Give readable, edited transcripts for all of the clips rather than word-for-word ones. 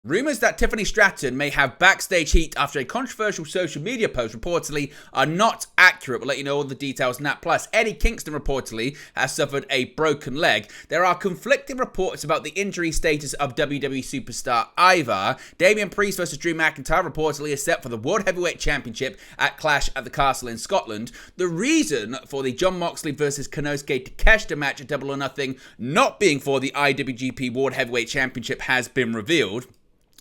Rumours that Tiffany Stratton may have backstage heat after a controversial social media post reportedly are not accurate. We'll let you know all the details on that. Plus, Eddie Kingston reportedly has suffered a broken leg. There are conflicting reports about the injury status of WWE superstar Ivar. Damian Priest versus Drew McIntyre reportedly is set for the World Heavyweight Championship at Clash at the Castle in Scotland. The reason for the Jon Moxley versus Konosuke Takeshita match at Double or Nothing not being for the IWGP World Heavyweight Championship has been revealed.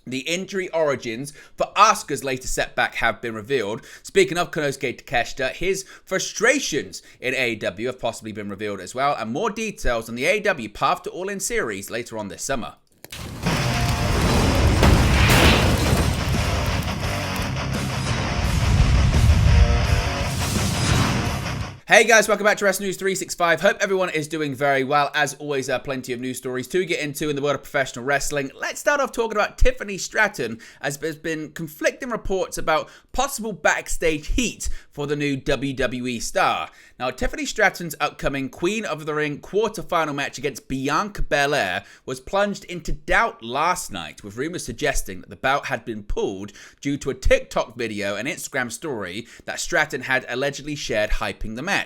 The injury origins for Asuka's latest setback have been revealed. Speaking of Konosuke Takeshita, his frustrations in AEW have possibly been revealed as well, and more details on the AEW Path to All In series later on this summer. Hey guys, welcome back to Wrestling News 365. Hope everyone is doing very well. As always, there are plenty of news stories to get into in the world of professional wrestling. Let's start off talking about Tiffany Stratton, as there's been conflicting reports about possible backstage heat for the new WWE star. Now, Tiffany Stratton's upcoming Queen of the Ring quarterfinal match against Bianca Belair was plunged into doubt last night, with rumors suggesting that the bout had been pulled due to a TikTok video and Instagram story that Stratton had allegedly shared hyping the match.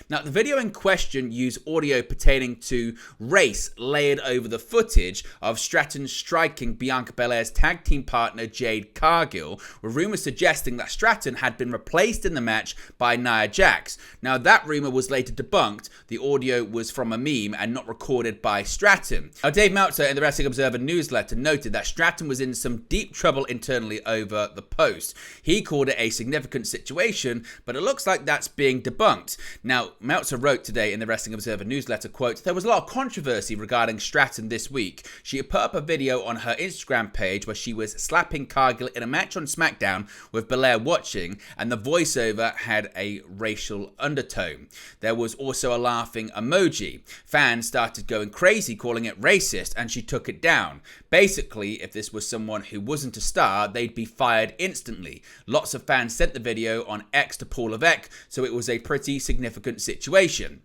Now, the video in question used audio pertaining to race layered over the footage of Stratton striking Bianca Belair's tag team partner Jade Cargill, with rumors suggesting that Stratton had been replaced in the match by Nia Jax. Now, that rumor was later debunked. The audio was from a meme and not recorded by Stratton. Now, Dave Meltzer in the Wrestling Observer newsletter noted that Stratton was in some deep trouble internally over the post. He called it a significant situation, but it looks like that's being debunked. Now, Meltzer wrote today in the Wrestling Observer newsletter, quote, "There was a lot of controversy regarding Stratton this week. She had put up a video on her Instagram page where she was slapping Cargill in a match on SmackDown with Belair watching, and the voiceover had a racial undertone. There was also a laughing emoji. Fans started going crazy calling it racist, and she took it down. Basically, if this was someone who wasn't a star, they'd be fired instantly. Lots of fans sent the video on X to Paul Levesque, so it was a pretty significant situation."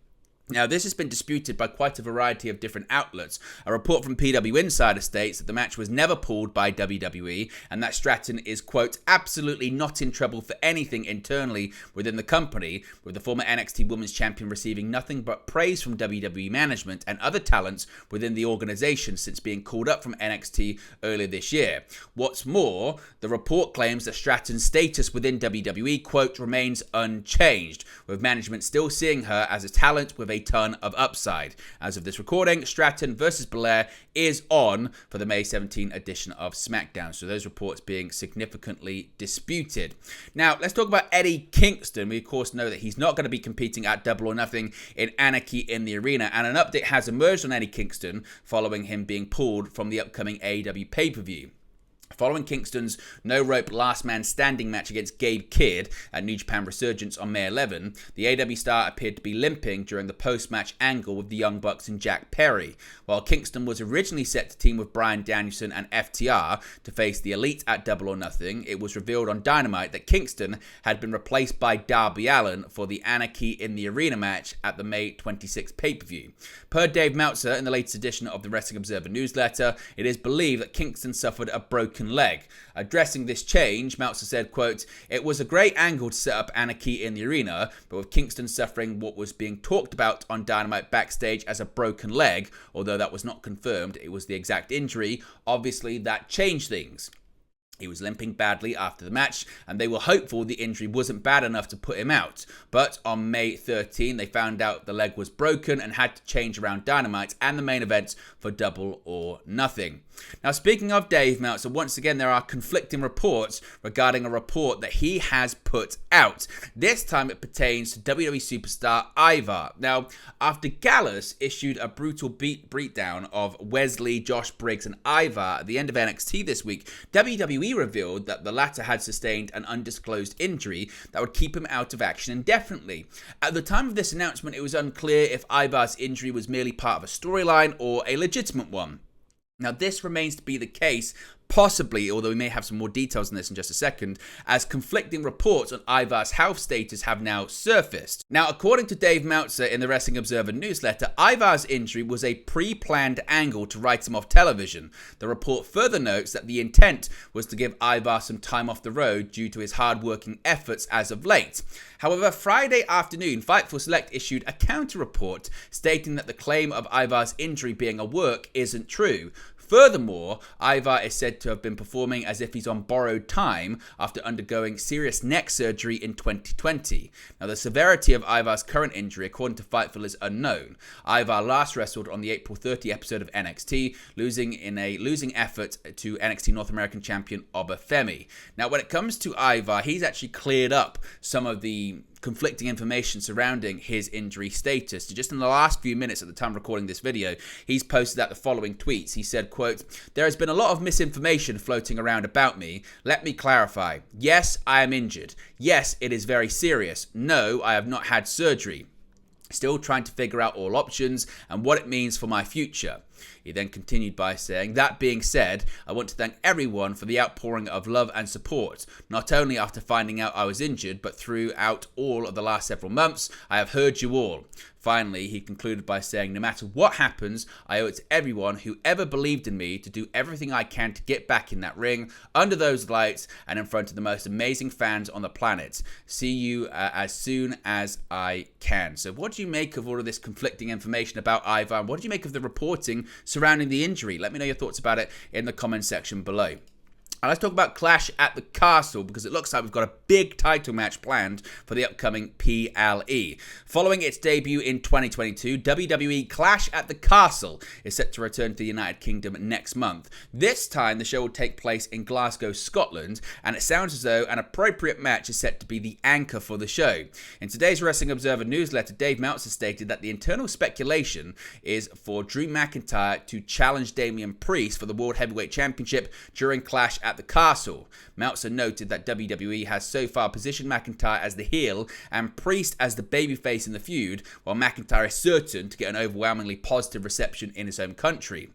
Now, this has been disputed by quite a variety of different outlets. A report from PW Insider states that the match was never pulled by WWE and that Stratton is, quote, "absolutely not in trouble for anything internally within the company," with the former NXT Women's Champion receiving nothing but praise from WWE management and other talents within the organization since being called up from NXT earlier this year. What's more, the report claims that Stratton's status within WWE, quote, "remains unchanged, with management still seeing her as a talent with a ton of upside." As of this recording, Stratton versus Belair is on for the May 17 edition of SmackDown, so those reports being significantly disputed. Now, let's talk about Eddie Kingston. We, of course, know that he's not going to be competing at Double or Nothing in Anarchy in the Arena, and an update has emerged on Eddie Kingston following him being pulled from the upcoming AEW pay-per-view. Following Kingston's no-rope last man standing match against Gabe Kidd at New Japan Resurgence on May 11, the AEW star appeared to be limping during the post-match angle with the Young Bucks and Jack Perry. While Kingston was originally set to team with Bryan Danielson and FTR to face the Elite at Double or Nothing, it was revealed on Dynamite that Kingston had been replaced by Darby Allin for the Anarchy in the Arena match at the May 26th pay-per-view. Per Dave Meltzer in the latest edition of the Wrestling Observer newsletter, it is believed that Kingston suffered a broken leg. Addressing this change, Meltzer said, quote, "It was a great angle to set up Anarchy in the Arena, but with Kingston suffering what was being talked about on Dynamite backstage as a broken leg, although that was not confirmed, it was the exact injury, obviously that changed things. He was limping badly after the match, and they were hopeful the injury wasn't bad enough to put him out. But on May 13, they found out the leg was broken and had to change around Dynamite and the main events for Double or Nothing." Now, speaking of Dave Meltzer, once again, there are conflicting reports regarding a report that he has put out. This time it pertains to WWE superstar Ivar. Now, after Gallus issued a brutal beatdown of Wesley, Josh Briggs, and Ivar at the end of NXT this week, WWE revealed that the latter had sustained an undisclosed injury that would keep him out of action indefinitely. At the time of this announcement, it was unclear if Ivar's injury was merely part of a storyline or a legitimate one. Now, this remains to be the case, possibly, although we may have some more details on this in just a second, as conflicting reports on Ivar's health status have now surfaced. Now, according to Dave Meltzer in the Wrestling Observer newsletter, Ivar's injury was a pre-planned angle to write him off television. The report further notes that the intent was to give Ivar some time off the road due to his hard-working efforts as of late. However, Friday afternoon, Fightful Select issued a counter-report stating that the claim of Ivar's injury being a work isn't true. Furthermore, Ivar is said to have been performing as if he's on borrowed time after undergoing serious neck surgery in 2020. Now, the severity of Ivar's current injury, according to Fightful, is unknown. Ivar last wrestled on the April 30 episode of NXT, losing in a losing effort to NXT North American champion Obafemi. Now, when it comes to Ivar, he's actually cleared up some of the conflicting information surrounding his injury status. Just in the last few minutes at the time of recording this video, he's posted out the following tweets. He said, quote, "There has been a lot of misinformation floating around about me. Let me clarify. Yes, I am injured. Yes, it is very serious. No, I have not had surgery. Still trying to figure out all options and what it means for my future." He then continued by saying, "That being said, I want to thank everyone for the outpouring of love and support. Not only after finding out I was injured, but throughout all of the last several months, I have heard you all." Finally, he concluded by saying, "No matter what happens, I owe it to everyone who ever believed in me to do everything I can to get back in that ring, under those lights, and in front of the most amazing fans on the planet. See you as soon as I can." So what do you make of all of this conflicting information about Ivar? What do you make of the reporting surrounding the injury? Let me know your thoughts about it in the comment section below. Now let's talk about Clash at the Castle, because it looks like we've got a big title match planned for the upcoming PLE. Following its debut in 2022, WWE Clash at the Castle is set to return to the United Kingdom next month. This time, the show will take place in Glasgow, Scotland, and it sounds as though an appropriate match is set to be the anchor for the show. In today's Wrestling Observer newsletter, Dave Meltzer stated that the internal speculation is for Drew McIntyre to challenge Damian Priest for the World Heavyweight Championship during Clash at the Castle. Meltzer noted that WWE has so far positioned McIntyre as the heel and Priest as the babyface in the feud, while McIntyre is certain to get an overwhelmingly positive reception in his own country.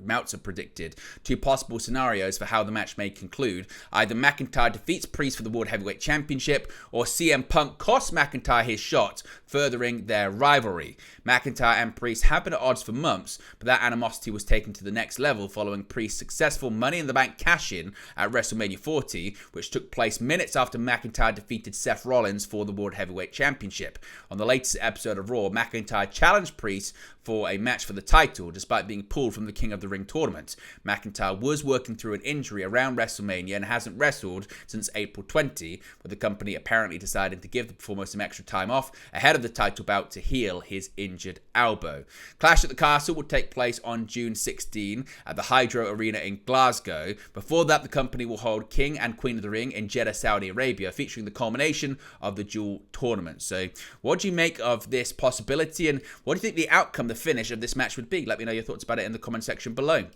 Meltzer predicted two possible scenarios for how the match may conclude. Either McIntyre defeats Priest for the World Heavyweight Championship, or CM Punk costs McIntyre his shot, furthering their rivalry. McIntyre and Priest have been at odds for months, but that animosity was taken to the next level following Priest's successful Money in the Bank cash-in at WrestleMania 40, which took place minutes after McIntyre defeated Seth Rollins for the World Heavyweight Championship. On the latest episode of Raw, McIntyre challenged Priest for a match for the title, despite being pulled from the King of the Ring tournament. McIntyre was working through an injury around WrestleMania and hasn't wrestled since April 20, with the company apparently deciding to give the performer some extra time off ahead of the title bout to heal his injured elbow. Clash at the Castle will take place on June 16 at the Hydro Arena in Glasgow. Before that, the company will hold King and Queen of the Ring in Jeddah, Saudi Arabia, featuring the culmination of the dual tournament. So what do you make of this possibility, and what do you think the outcome, the finish of this match would be? Let me know your thoughts about it in the comment section below.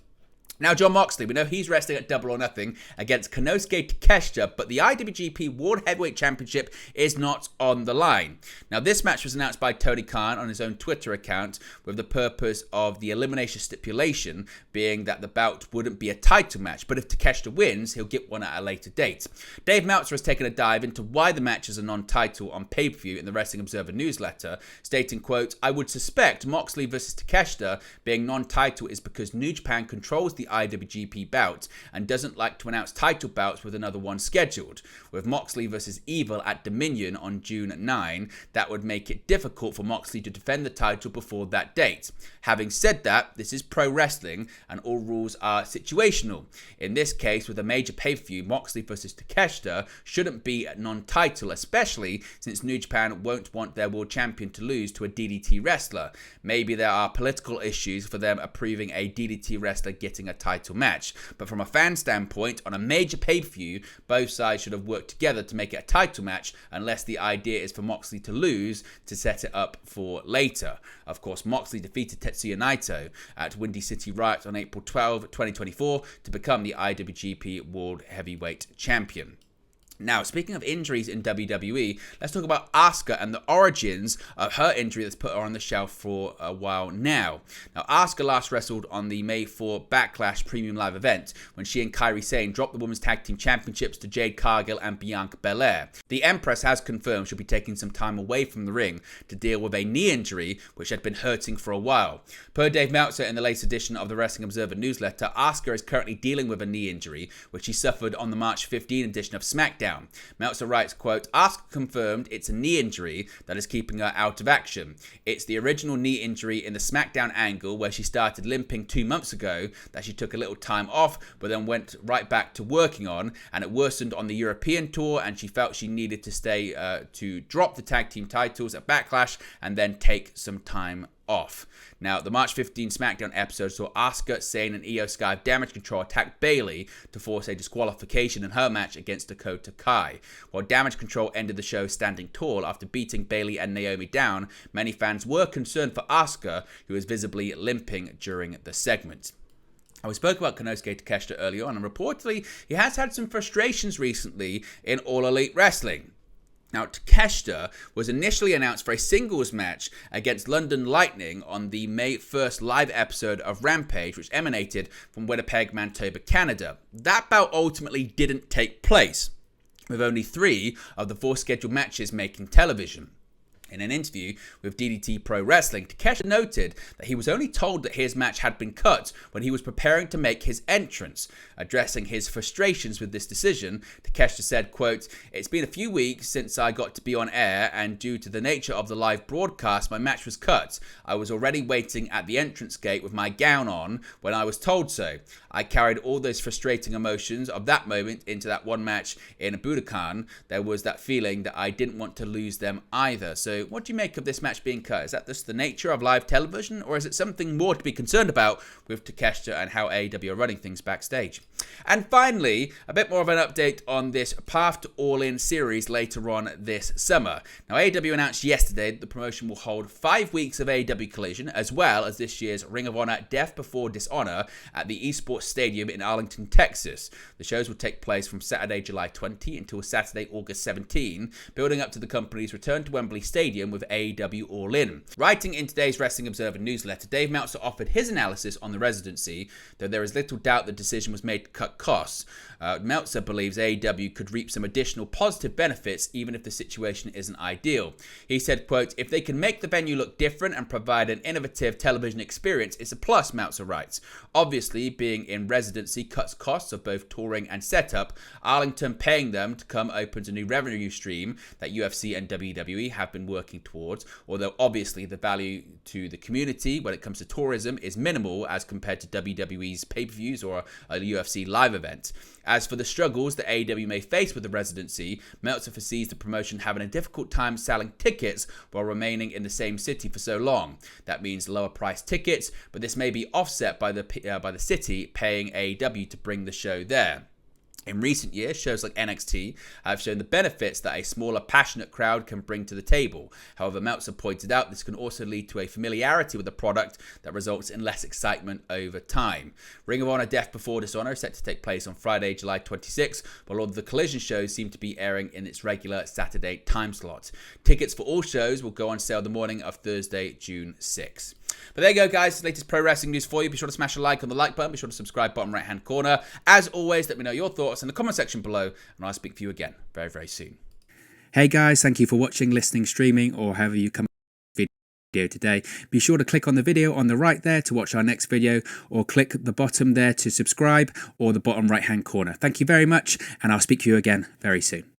Now, Jon Moxley, we know he's wrestling at Double or Nothing against Konosuke Takeshita, but the IWGP World Heavyweight Championship is not on the line. Now, this match was announced by Tony Khan on his own Twitter account, with the purpose of the elimination stipulation being that the bout wouldn't be a title match, but if Takeshita wins, he'll get one at a later date. Dave Meltzer has taken a dive into why the match is a non-title on pay-per-view in the Wrestling Observer newsletter, stating, quote, "I would suspect Moxley versus Takeshita being non-title is because New Japan controls the IWGP bout and doesn't like to announce title bouts with another one scheduled. With Moxley versus Evil at Dominion on June 9, that would make it difficult for Moxley to defend the title before that date. Having said that, this is pro wrestling and all rules are situational. In this case, with a major pay-per-view, Moxley versus Takeshita shouldn't be a non-title, especially since New Japan won't want their world champion to lose to a DDT wrestler. Maybe there are political issues for them approving a DDT wrestler getting a title match, but from a fan standpoint, on a major pay-per-view, both sides should have worked together to make it a title match, unless the idea is for Moxley to lose to set it up for later." Of course, Moxley defeated Tetsuya Naito at Windy City Riot on April 12, 2024 to become the IWGP World Heavyweight Champion. Now, speaking of injuries in WWE, let's talk about Asuka and the origins of her injury that's put her on the shelf for a while now. Now, Asuka last wrestled on the May 4 Backlash Premium Live event when she and Kairi Sane dropped the Women's Tag Team Championships to Jade Cargill and Bianca Belair. The Empress has confirmed she'll be taking some time away from the ring to deal with a knee injury which had been hurting for a while. Per Dave Meltzer in the latest edition of the Wrestling Observer newsletter, Asuka is currently dealing with a knee injury which she suffered on the March 15 edition of SmackDown. Meltzer writes, quote, Asuka confirmed it's a knee injury that is keeping her out of action. It's the original knee injury in the SmackDown angle where she started limping 2 months ago that she took a little time off but then went right back to working on, and it worsened on the European tour and she felt she needed to stay to drop the tag team titles at Backlash and then take some time off. Now, the March 15 SmackDown episode saw Asuka, Sane, and Io Sky of Damage Control attack Bayley to force a disqualification in her match against Dakota Kai. While Damage Control ended the show standing tall after beating Bayley and Naomi down, many fans were concerned for Asuka, who was visibly limping during the segment. We spoke about Konosuke Takeshita earlier on, and reportedly he has had some frustrations recently in All Elite Wrestling. Now, Takeshita was initially announced for a singles match against London Lightning on the May 1st live episode of Rampage, which emanated from Winnipeg, Manitoba, Canada. That bout ultimately didn't take place, with only 3 of the 4 scheduled matches making television. In an interview with DDT Pro Wrestling, Takeshita noted that he was only told that his match had been cut when he was preparing to make his entrance. Addressing his frustrations with this decision, Takeshita said, quote, It's been a few weeks since I got to be on air, and due to the nature of the live broadcast, my match was cut. I was already waiting at the entrance gate with my gown on when I was told so. I carried all those frustrating emotions of that moment into that one match in Budokan. There was that feeling that I didn't want to lose them either. So what do you make of this match being cut? Is that just the nature of live television, or is it something more to be concerned about with Takeshita and how AEW are running things backstage? And finally, a bit more of an update on this Path to All-In series later on this summer. Now, AEW announced yesterday that the promotion will hold 5 weeks of AEW Collision, as well as this year's Ring of Honor Death Before Dishonor at the Esports Stadium in Arlington, Texas. The shows will take place from Saturday, July 20 until Saturday, August 17, building up to the company's return to Wembley Stadium with AEW All In. Writing in today's Wrestling Observer newsletter, Dave Meltzer offered his analysis on the residency, though there is little doubt the decision was made to cut costs. Meltzer believes AEW could reap some additional positive benefits even if the situation isn't ideal. He said, quote, If they can make the venue look different and provide an innovative television experience, it's a plus, Meltzer writes. Obviously, being in residency cuts costs of both touring and setup. Arlington paying them to come opens a new revenue stream that UFC and WWE have been working towards, although obviously the value to the community when it comes to tourism is minimal as compared to WWE's pay-per-views or a UFC live event. As for the struggles that AEW may face with the residency, Meltzer foresees the promotion having a difficult time selling tickets while remaining in the same city for so long. That means lower priced tickets, but this may be offset by the city paying AEW to bring the show there. In recent years, shows like NXT have shown the benefits that a smaller, passionate crowd can bring to the table. However, Meltzer pointed out this can also lead to a familiarity with the product that results in less excitement over time. Ring of Honor Death Before Dishonor is set to take place on Friday, July 26, while all of the Collision shows seem to be airing in its regular Saturday time slot. Tickets for all shows will go on sale the morning of Thursday, June 6. But there you go, guys. The latest pro wrestling news for you. Be sure to smash a like on the like button. Be sure to subscribe bottom right hand corner. As always, let me know your thoughts in the comment section below, and I'll speak to you again very, very soon. Hey guys, thank you for watching, listening, streaming, or however you come video today. Be sure to click on the video on the right there to watch our next video, or click the bottom there to subscribe, or the bottom right hand corner. Thank you very much, and I'll speak to you again very soon.